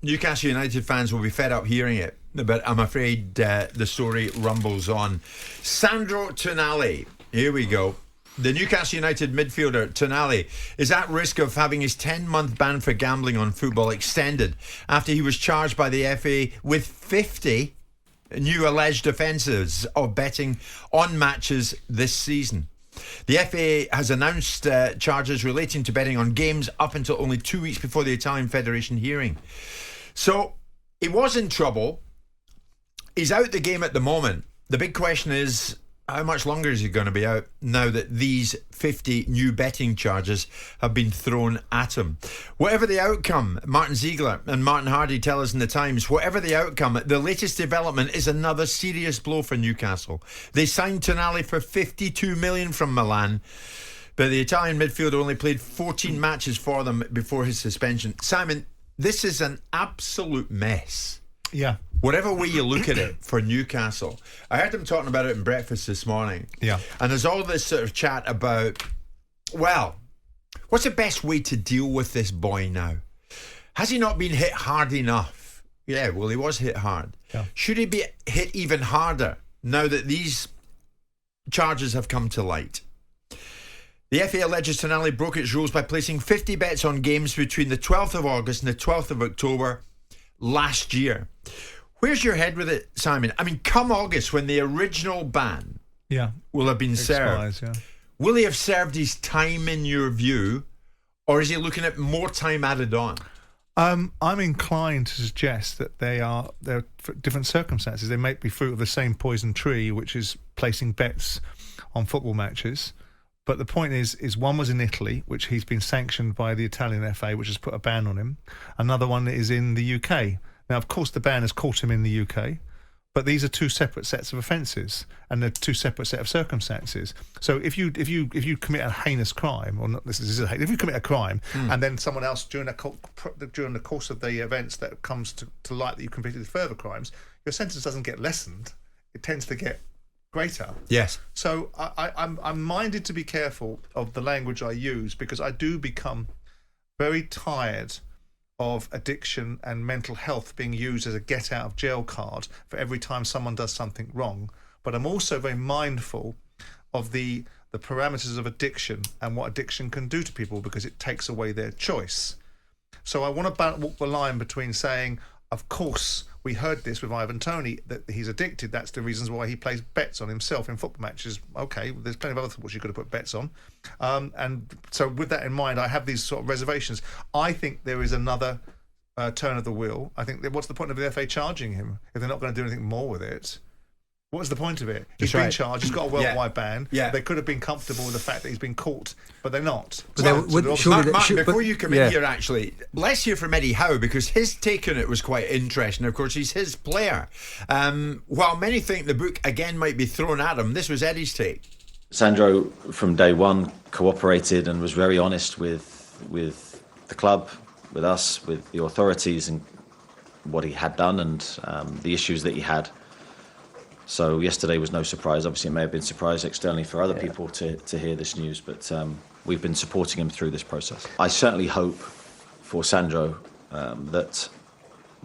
Newcastle United fans will be fed up hearing it, but I'm afraid the story rumbles on. Sandro Tonali, here we go. The Newcastle United midfielder Tonali is at risk of having his 10-month ban for gambling on football extended after he was charged by the FA with 50 new alleged offences of betting on matches this season. The FA has announced charges relating to betting on games up until only 2 weeks before the Italian Federation hearing. So he was in trouble. He's out the game at the moment. The big question is, how much longer is he going to be out now that these 50 new betting charges have been thrown at him? Whatever the outcome, Martin Ziegler and Martin Hardy tell us in the Times, whatever the outcome, the latest development is another serious blow for Newcastle. They signed Tonali for 52 million from Milan, but the Italian midfielder only played 14 matches for them before his suspension. Simon, this is an absolute mess. Yeah. Whatever way you look at it for Newcastle. I heard them talking about it in breakfast this morning. Yeah. And there's all this sort of chat about, well, what's the best way to deal with this boy now? Has he not been hit hard enough? Yeah, well, he was hit hard. Yeah. Should he be hit even harder now that these charges have come to light? The FA alleges Tonali broke its rules by placing 50 bets on games between the 12th of August and the 12th of October last year. Where's your head with it, Simon? I mean, come August, when the original ban will have been served, will he have served his time in your view, or is he looking at more time added on? I'm inclined to suggest that they're different circumstances. They may be fruit of the same poison tree, which is placing bets on football matches. But the point is one was in Italy, which he's been sanctioned by the Italian FA, which has put a ban on him. Another one is in the UK. Now, of course, the ban has caught him in the UK, but these are two separate sets of offences, and they're two separate set of circumstances. So if you commit a heinous crime, or not, if you commit a crime, and then someone else during the course of the events that comes to light that you committed further crimes, your sentence doesn't get lessened; it tends to get greater. Yes. So I'm minded to be careful of the language I use, because I do become very tired of addiction and mental health being used as a get out of jail card for every time someone does something wrong. But I'm also very mindful of the parameters of addiction and what addiction can do to people, because it takes away their choice. So I want to walk the line between saying, of course, we heard this with Ivan Toney, that he's addicted. That's the reasons why he plays bets on himself in football matches. Okay, there's plenty of other footballs you could have put bets on. And so with that in mind, I have these sort of reservations. I think there is another turn of the wheel. I think what's the point of the FA charging him if they're not going to do anything more with it? What's the point of it? He's been charged. He's got a worldwide ban. Yeah. They could have been comfortable with the fact that he's been caught, but they're not. Mark, before you come in here, actually, let's hear from Eddie Howe, because his take on it was quite interesting. Of course, he's his player. While many think the book again might be thrown at him, this was Eddie's take. Sandro, from day one, cooperated and was very honest with the club, with us, with the authorities, and what he had done and the issues that he had. So yesterday was no surprise. Obviously, it may have been a surprise externally for other people to hear this news, but we've been supporting him through this process. I certainly hope for Sandro that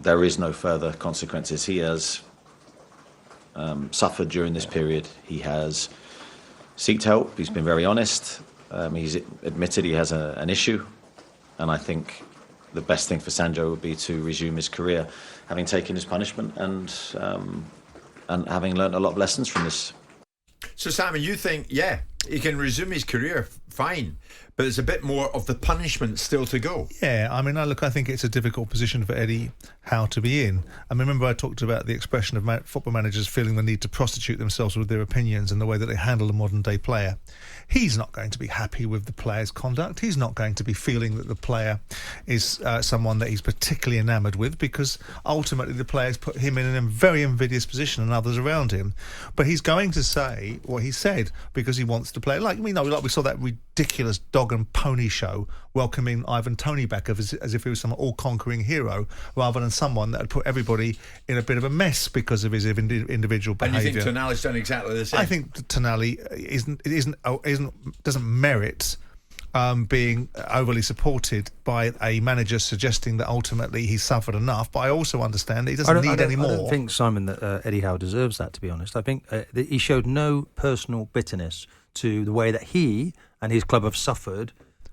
there is no further consequences. He has suffered during this period. He has sought help. He's been very honest. He's admitted he has an issue, and I think the best thing for Sandro would be to resume his career, having taken his punishment and having learnt a lot of lessons from this. So, Simon, you think, he can resume his career, fine, but there's a bit more of the punishment still to go. Yeah, I mean, I think it's a difficult position for Eddie Howe to be in. I mean, remember I talked about the expression of football managers feeling the need to prostitute themselves with their opinions and the way that they handle a modern-day player. He's not going to be happy with the player's conduct. He's not going to be feeling that the player is someone that he's particularly enamoured with, because ultimately the player's put him in a very invidious position and others around him. But he's going to say what he said because he wants to play. Like we saw that ridiculous dog and pony show welcoming Ivan Toney back as if he was some all-conquering hero, rather than someone that had put everybody in a bit of a mess because of his individual behaviour. And you think Tonali's done exactly the same? I think Tonali doesn't merit being overly supported by a manager suggesting that ultimately he's suffered enough. But I also understand that he doesn't need any more. I don't think, Simon, that Eddie Howe deserves that, to be honest. I think that he showed no personal bitterness to the way that he and his club have suffered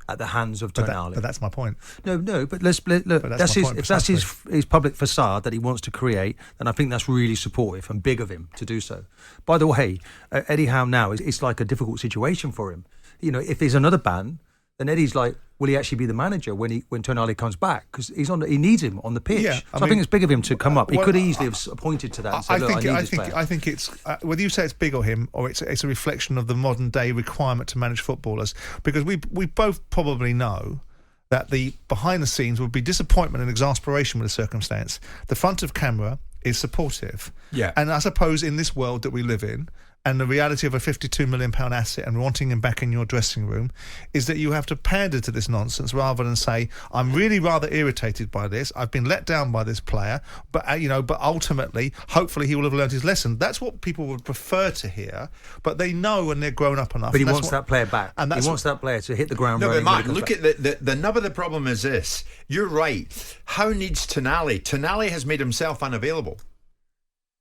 at the hands of Tonali. But that's my point. No, but look. If that's his public facade that he wants to create, then I think that's really supportive and big of him to do so. By the way, Eddie Howe now it's like a difficult situation for him. You know, if there's another ban, then Eddie's like, will he actually be the manager when Tonali comes back? Because he needs him on the pitch. Yeah, I think it's big of him to come up. He could easily have appointed to that and said, I think it's whether you say it's big of him or it's a reflection of the modern day requirement to manage footballers. Because we both probably know that the behind the scenes would be disappointment and exasperation with the circumstance. The front of camera is supportive. Yeah. And I suppose in this world that we live in, and the reality of a £52 million asset and wanting him back in your dressing room is that you have to pander to this nonsense rather than say, I'm really rather irritated by this. I've been let down by this player, but ultimately, hopefully he will have learned his lesson. That's what people would prefer to hear, but they know when they're grown up enough. But he wants that player back. And he wants that player to hit the ground running. No, but Mark, look at the nub of the problem is this. You're right. Howe needs Tonali. Tonali has made himself unavailable.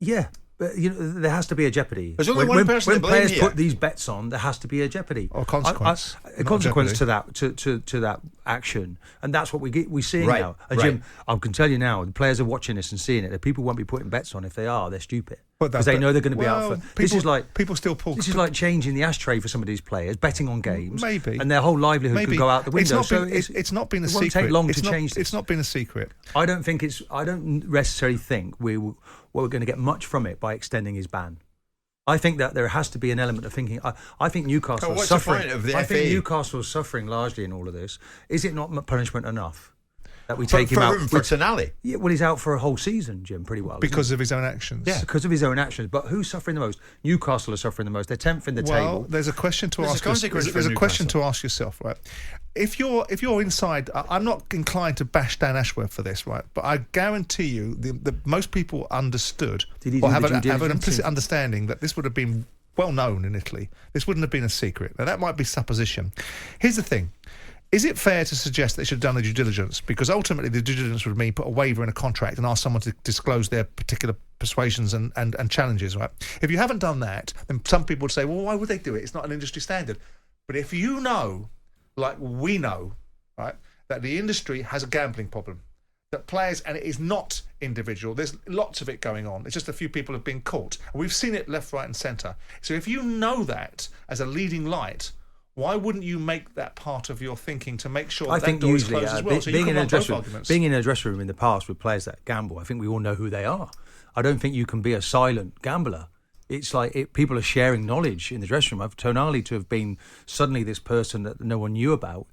Yeah. But, there has to be a jeopardy. There's only one person to blame when players here. put these bets on, there has to be a jeopardy or consequence. A consequence to that action, and that's what we're seeing now. And Jim, I can tell you now, the players are watching this and seeing it. The people won't be putting bets on. If they are, they're stupid because they know they're going to be out for. This is like changing the ashtray for some of these players, betting on games, maybe, and their whole livelihood could go out the window. It's not been a secret. It won't take long to change this. It's not been a secret. I don't necessarily think we're going to get much from it by extending his ban. I think that there has to be an element of thinking. I think Newcastle is suffering. I think Newcastle is suffering largely in all of this. Is it not punishment enough that we take him out for Tonali? Yeah, well, he's out for a whole season, Jim, pretty well. Because of his own actions. Yeah, because of his own actions. But who's suffering the most? Newcastle are suffering the most. They're 10th in the table. Well, there's a question to ask. There's a question to ask yourself, right? If you're inside, I'm not inclined to bash Dan Ashworth for this, right? But I guarantee you, the most people understood or have an implicit understanding that this would have been well known in Italy. This wouldn't have been a secret. Now that might be supposition. Here's the thing. Is it fair to suggest they should have done the due diligence? Because ultimately the due diligence would mean put a waiver in a contract and ask someone to disclose their particular persuasions and challenges, right? If you haven't done that, then some people would say, well, why would they do it? It's not an industry standard. But if you know, like we know, right, that the industry has a gambling problem, that players, and it is not individual, there's lots of it going on. It's just a few people have been caught. And we've seen it left, right and centre. So if you know that as a leading light, why wouldn't you make that part of your thinking to make sure that door is closed as well? So being in a dressing room in the past with players that gamble, I think we all know who they are. I don't think you can be a silent gambler. It's like people are sharing knowledge in the dressing room. I've Tonali to have been suddenly this person that no one knew about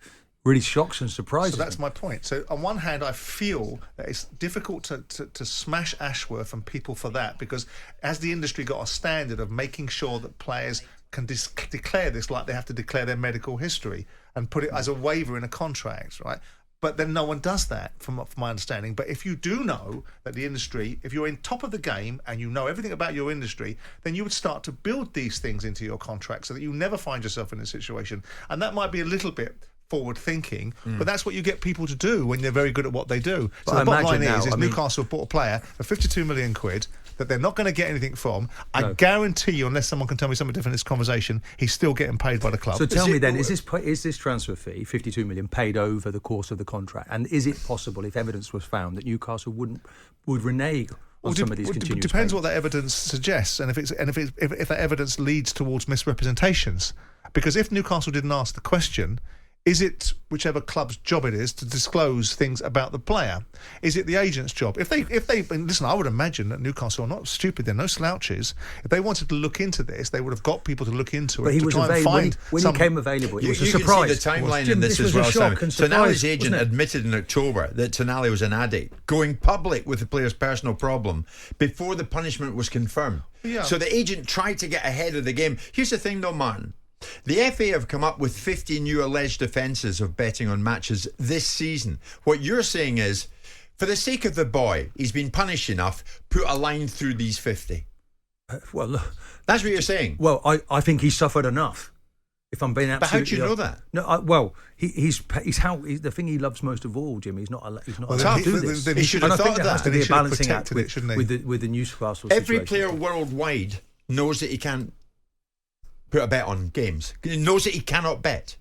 really shocks and surprises. So that's my point. So on one hand, I feel that it's difficult to smash Ashworth and people for that, because as the industry got a standard of making sure that players can declare this like they have to declare their medical history and put it as a waiver in a contract, right? But then no one does that, from my understanding. But if you do know that the industry, if you're in top of the game and you know everything about your industry, then you would start to build these things into your contract so that you never find yourself in a situation. And that might be a little bit forward thinking, but that's what you get people to do when they're very good at what they do. So the bottom line is Newcastle bought a player for 52 million quid that they're not going to get anything from. I guarantee you, unless someone can tell me something different in this conversation, he's still getting paid by the club. So tell me then, is this transfer fee, 52 million, paid over the course of the contract? And is it possible, if evidence was found, that Newcastle would renege on some of these continuous depends payments? What that evidence suggests, and if that evidence leads towards misrepresentations. Because if Newcastle didn't ask the question, is it whichever club's job it is to disclose things about the player? Is it the agent's job? If they listen, I would imagine that Newcastle are not stupid. They're no slouches. If they wanted to look into this, they would have got people to look into it. But he to was try and find when he came available. It was a You surprise. can see the timeline in this as well, Simon. Tonali's agent admitted in October that Tonali was an addict, going public with the player's personal problem before the punishment was confirmed. Yeah. So the agent tried to get ahead of the game. Here's the thing, though, Martin. The FA have come up with 50 new alleged offences of betting on matches this season. What you're saying is, for the sake of the boy, he's been punished enough, put a line through these 50. Well, that's what you're saying. Well, I think he suffered enough. If I'm being But how absolutely, do you know that? No, he's the thing he loves most of all, Jim. He's not allowed to do this. Then he should have and I think thought there has that. to be a He should have balancing act protected it, with the Newcastle Every situation. player worldwide knows that he can't put a bet on games. He knows that he cannot bet.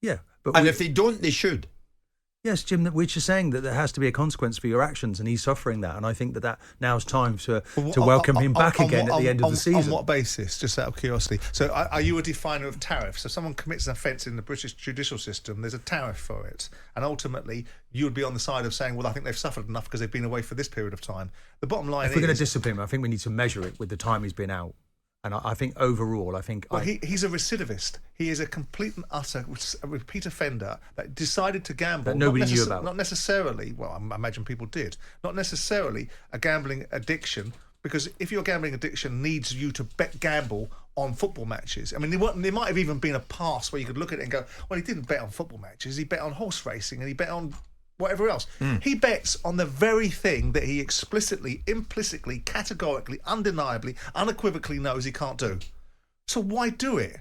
Yeah, but And if they don't, they should. Yes, Jim, we're just saying that there has to be a consequence for your actions, and he's suffering that. And I think that now's time to welcome him back again at the end of the season. On what basis? Just out of curiosity. So are you a definer of tariffs? So if someone commits an offence in the British judicial system, there's a tariff for it. And ultimately, you would be on the side of saying, well, I think they've suffered enough because they've been away for this period of time. The bottom line if we're going to discipline him, I think we need to measure it with the time he's been out. And I think overall, he's a recidivist. He is a complete and utter repeat offender that decided to gamble. That nobody knew about. Not necessarily, well, I imagine people did. Not necessarily a gambling addiction, because if your gambling addiction needs you to gamble on football matches, I mean, there might have even been a past where you could look at it and go, well, he didn't bet on football matches. He bet on horse racing and he bet on whatever else. He bets on the very thing that he explicitly, implicitly, categorically, undeniably, unequivocally knows he can't do. So why do it?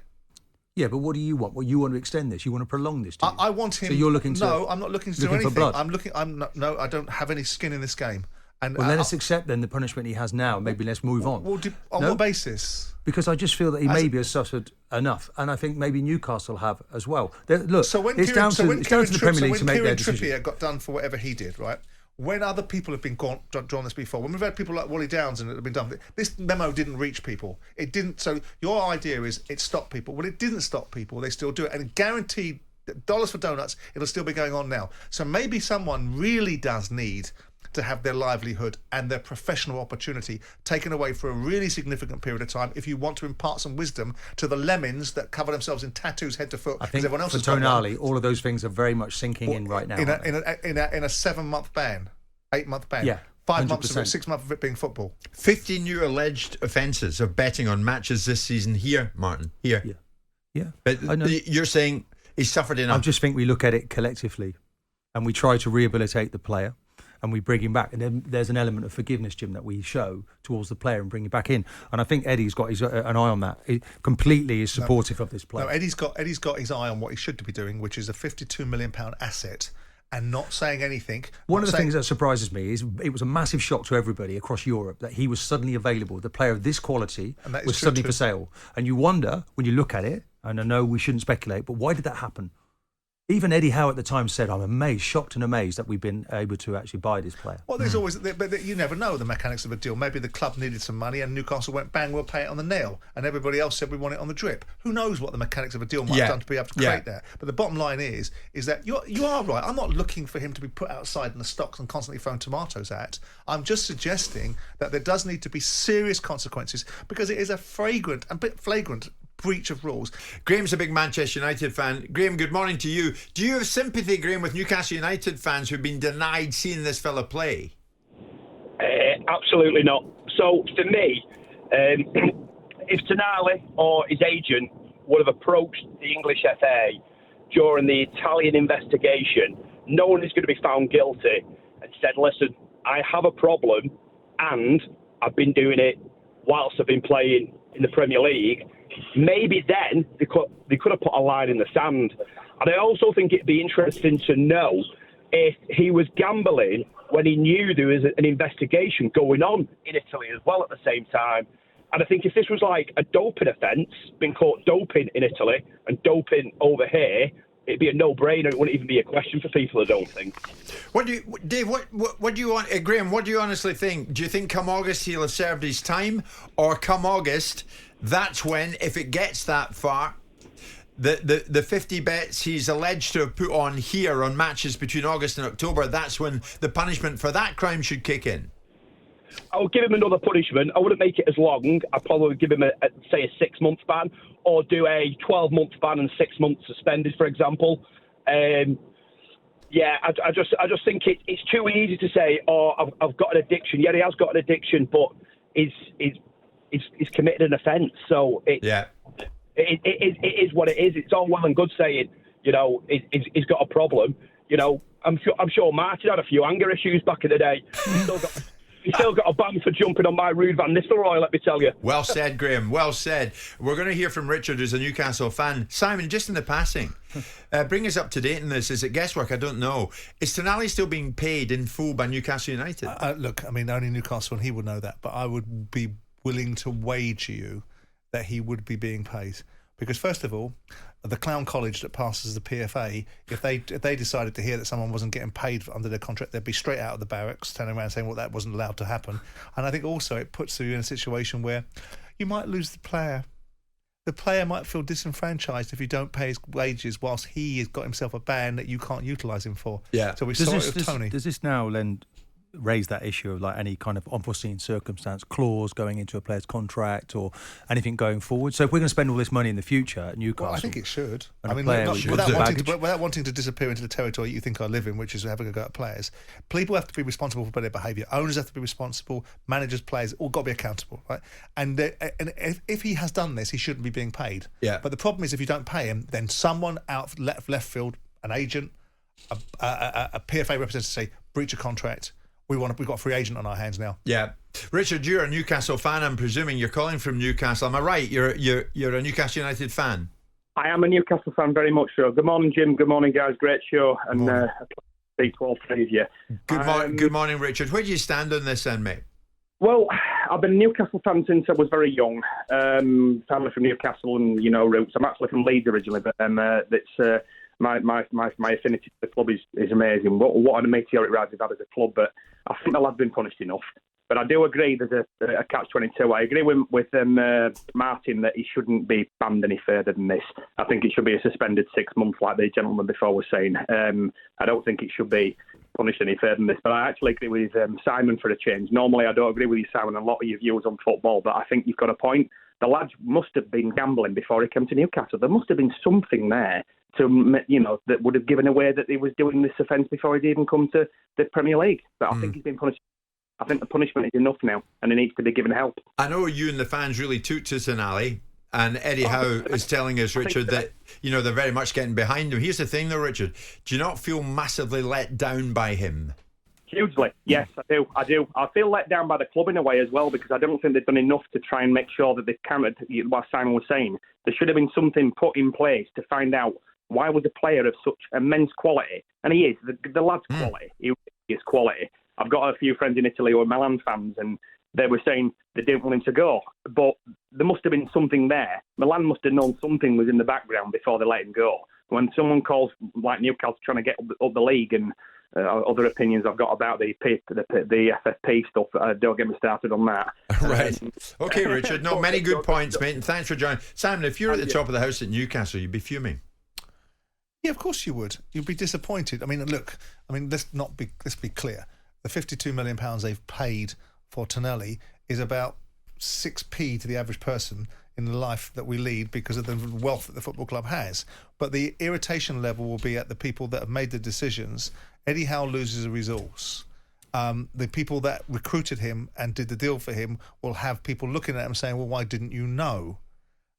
Yeah, but what do you want? Well, you want to extend this. You want to prolong this. Do you? I want him. So you're looking to? No, I'm not looking to do looking anything. for blood? No, I don't have any skin in this game. And well, let us accept then the punishment he has now. Maybe let's move on. Well, on what basis? Because I just feel that he maybe has suffered enough, and I think maybe Newcastle have as well. Look, it's down to the Premier League to make their decision. Trippier got done for whatever he did, right? When other people have been drawn this before, when we've had people like Wally Downs and it have been done, this memo didn't reach people. It didn't. So your idea is it stopped people. Well, it didn't stop people. They still do it, and guaranteed dollars for donuts, it'll still be going on now. So maybe someone really does need to have their livelihood and their professional opportunity taken away for a really significant period of time if you want to impart some wisdom to the lemons that cover themselves in tattoos head to foot. I think everyone else for Tonali, all of those things are very much sinking in right now. In a 7-month ban, 8-month ban. Yeah. 5 months of it, 100%. 6 months of it being football. 50 new alleged offences of betting on matches this season here, Martin. Here. Yeah. But you're saying he's suffered enough. I just think we look at it collectively and we try to rehabilitate the player and we bring him back. And then there's an element of forgiveness, Jim, that we show towards the player and bring him back in. And I think Eddie's got an eye on that. He completely is supportive of this player. No, Eddie's got his eye on what he should be doing, which is a £52 million asset, and not saying anything. One of the things that surprises me is it was a massive shock to everybody across Europe that he was suddenly available. The player of this quality was suddenly for sale. And you wonder, when you look at it, and I know we shouldn't speculate, but why did that happen? Even Eddie Howe at the time said, I'm amazed, shocked and amazed that we've been able to actually buy this player. Well, there's always, but you never know the mechanics of a deal. Maybe the club needed some money and Newcastle went, bang, we'll pay it on the nail. And everybody else said we want it on the drip. Who knows what the mechanics of a deal might have done to be able to create that. But the bottom line is that you are right. I'm not looking for him to be put outside in the stocks and constantly thrown tomatoes at. I'm just suggesting that there does need to be serious consequences because it is a flagrant breach of rules. Graham's a big Manchester United fan. Graham, good morning to you. Do you have sympathy, Graham, with Newcastle United fans who've been denied seeing this fella play? Absolutely not. So for me, if Tonali or his agent would have approached the English FA during the Italian investigation, no one is going to be found guilty, and said, listen, I have a problem and I've been doing it whilst I've been playing in the Premier League, maybe then they could have put a line in the sand. And I also think it'd be interesting to know if he was gambling when he knew there was an investigation going on in Italy as well at the same time. And I think if this was like a doping offence, being caught doping in Italy and doping over here, it'd be a no-brainer. It wouldn't even be a question for people, I don't think. Dave, what do you want, Graham, what do you honestly think? Do you think come August he'll have served his time? Or come August, that's when, if it gets that far, the 50 bets he's alleged to have put on here on matches between August and October, that's when the punishment for that crime should kick in? I would give him another punishment. I wouldn't make it as long. I'd probably give him, a 6-month ban, or do a 12-month ban and 6 months suspended, for example. I just think it's too easy to say, I've got an addiction. Yeah, he has got an addiction, but he's committed an offence. So it is what it is. It's all well and good saying, he's got a problem. I'm sure Martin had a few anger issues back in the day. You still got a ban for jumping on my rude Van Nistelrooy, let me tell you. Well said, Graham. Well said. We're going to hear from Richard, who's a Newcastle fan. Simon, just in the passing, bring us up to date on this. Is it guesswork? I don't know. Is Tonali still being paid in full by Newcastle United? Look, I mean, only Newcastle and he would know that, but I would be willing to wager you that he would be being paid. Because first of all, the Keown college that passes the PFA, if they decided to hear that someone wasn't getting paid under their contract, they'd be straight out of the barracks, turning around saying, well, that wasn't allowed to happen. And I think also it puts you in a situation where you might lose the player. The player might feel disenfranchised if you don't pay his wages whilst he has got himself a ban that you can't utilise him for. Yeah. So we saw it with Tony. Does this now raise that issue of like any kind of unforeseen circumstance clause going into a player's contract or anything going forward? So if we're going to spend all this money in the future at Newcastle, Well, I think it should. and I a mean, player without wanting to disappear into the territory you think I live in, which is having a go at players, people have to be responsible for their behaviour. Owners have to be responsible. Managers, players, all got to be accountable, right? And if he has done this, he shouldn't be being paid. Yeah. But the problem is, if you don't pay him, then someone out left field, an agent, a PFA representative, say breach a contract. We've got a free agent on our hands now. Yeah. Richard, you're a Newcastle fan. I'm presuming you're calling from Newcastle. Am I right? You're a Newcastle United fan? I am a Newcastle fan, very much so. Good morning, Jim. Good morning, guys. Great show. And speak to all three of you. Good morning, Richard. Where do you stand on this then, mate? Well, I've been a Newcastle fan since I was very young. Family from Newcastle and, roots. I'm actually from Leeds originally, but that's... My affinity to the club is amazing. What a meteoric rise they've had as a club, but I think the lad's been punished enough. But I do agree there's a catch-22. I agree with Martin that he shouldn't be banned any further than this. I think it should be a suspended 6 months like the gentleman before was saying. I don't think it should be punished any further than this. But I actually agree with Simon for a change. Normally I don't agree with you, Simon, and a lot of your views on football, but I think you've got a point. The lad must have been gambling before he came to Newcastle. There must have been something there that would have given away that he was doing this offence before he'd even come to the Premier League. But I think he's been punished. I think the punishment is enough now, and he needs to be given help. I know you and the fans really took to Tonali, and Eddie Howe is telling us, Richard, that they're very much getting behind him. Here's the thing, though, Richard. Do you not feel massively let down by him? Hugely, yes, I do. I feel let down by the club in a way as well, because I don't think they've done enough to try and make sure that they've countered what Simon was saying. There should have been something put in place to find out why was a player of such immense quality, and he is, the lad's quality, he is quality. I've got a few friends in Italy who are Milan fans, and they were saying they didn't want him to go, but there must have been something there. Milan must have known something was in the background before they let him go. When someone calls, like Newcastle, trying to get up the league, and other opinions I've got about the FFP stuff, don't get me started on that. Right. Okay, Richard. No, many good points, mate, and thanks for joining. Simon, if you're at the top of the house at Newcastle, you'd be fuming. Yeah, of course you would. You'd be disappointed. I mean, look. Let's be clear. The £52 million they've paid for Tonali is about 6p to the average person in the life that we lead because of the wealth that the football club has. But the irritation level will be at the people that have made the decisions. Eddie Howe loses a resource. The people that recruited him and did the deal for him will have people looking at him saying, well, why didn't you know?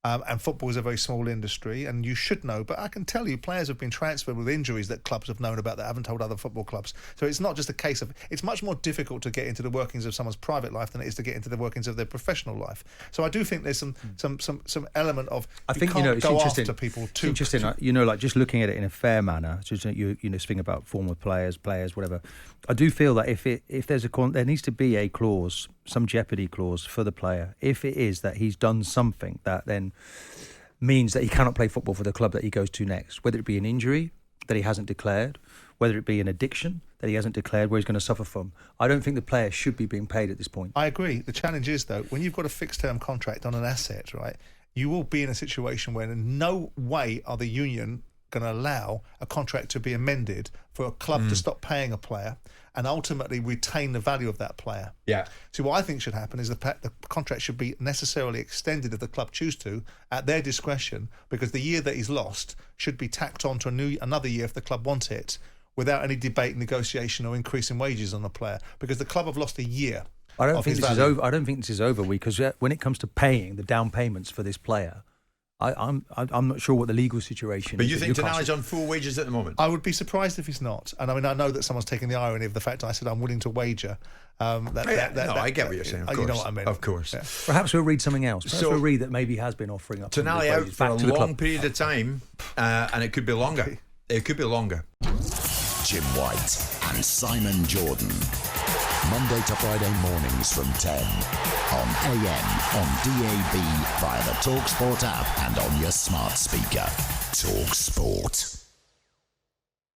And football is a very small industry, and you should know. But I can tell you, players have been transferred with injuries that clubs have known about that haven't told other football clubs. So it's not just a case of... It's much more difficult to get into the workings of someone's private life than it is to get into the workings of their profestional life. So I do think there's some element of... I think, it's go interesting. After people too. It's interesting, like just looking at it in a fair manner, just speaking about former players, whatever. I do feel that if there's there needs to be a clause, some jeopardy clause for the player. If it is that he's done something that then means that he cannot play football for the club that he goes to next, whether it be an injury that he hasn't declared, whether it be an addiction that he hasn't declared where he's going to suffer from. I don't think the player should be being paid at this point. I agree. The challenge is, though, when you've got a fixed-term contract on an asset, right, you will be in a situation where in no way are the union going to allow a contract to be amended for a club to stop paying a player and ultimately retain the value of that player. Yeah. So what I think should happen is the contract should be necessarily extended if the club choose to at their discretion, because the year that he's lost should be tacked on to another year if the club wants it, without any debate, negotiation or increase in wages on the player, because the club have lost a year. I don't think this is over. I don't think this is over because when it comes to paying the down payments for this player, I'm not sure what the legal situation But is. you at think Newcastle. Tonali's on full wages at the moment? I would be surprised if he's not. And I mean, I know that someone's taking the irony of the fact I said I'm willing to wager. I get what you're saying. Of course. You know what I mean? Of course. Yeah. Perhaps we'll read something else. Perhaps So- we'll read that maybe he has been offering up some Tonali big out wages for back a to the long club. period of time, and it could be longer. It could be longer. Jim White and Simon Jordan. Monday to Friday mornings from 10 on AM, on DAB, via the TalkSPORT app and on your smart speaker. TalkSPORT.